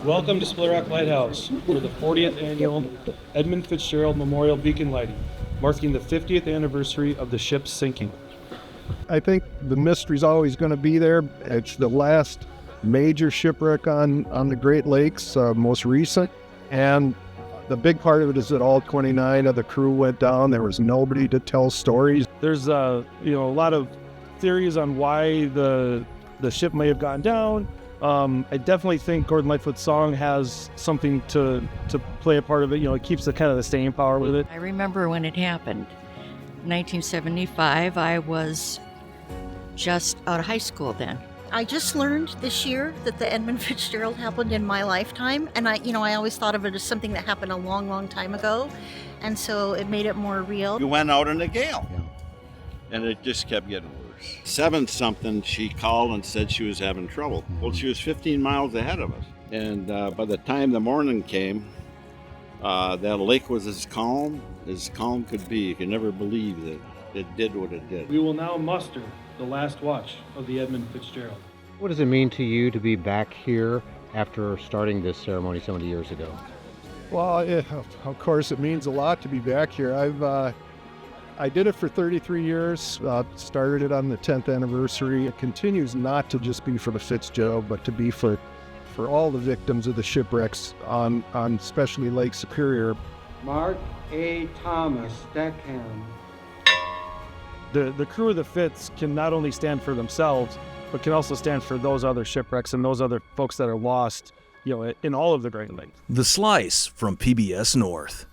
Welcome to Split Rock Lighthouse for the 40th annual Edmund Fitzgerald Memorial Beacon Lighting, marking the 50th anniversary of the ship's sinking. I think the mystery's always going to be there. It's the last major shipwreck on the Great Lakes, most recent. And the big part of it is that all 29 of the crew went down. There was nobody to tell stories. There's a lot of theories on why the ship may have gone down. I definitely think Gordon Lightfoot's song has something to play a part of it. It keeps the kind of the staying power with it. I remember when it happened. 1975, I was just out of high school then. I just learned this year that the Edmund Fitzgerald happened in my lifetime, and I always thought of it as something that happened a long, long time ago, and so it made it more real. We went out in a gale, and it just kept getting worse. 7-something, she called and said she was having trouble. Well, she was 15 miles ahead of us, and by the time the morning came, that lake was as calm could be. You could never believe that it did what it did. We will now muster the last watch of the Edmund Fitzgerald. What does it mean to you to be back here after starting this ceremony 70 years ago? Well, of course, it means a lot to be back here. I did it for 33 years, started it on the 10th anniversary. It continues not to just be for the Fitzgerald, but to be for all the victims of the shipwrecks on especially Lake Superior. Mark A. Thomas, deckhand. The crew of the Fitz can not only stand for themselves, but can also stand for those other shipwrecks and those other folks that are lost, in all of the Great Lakes. The Slice from PBS North.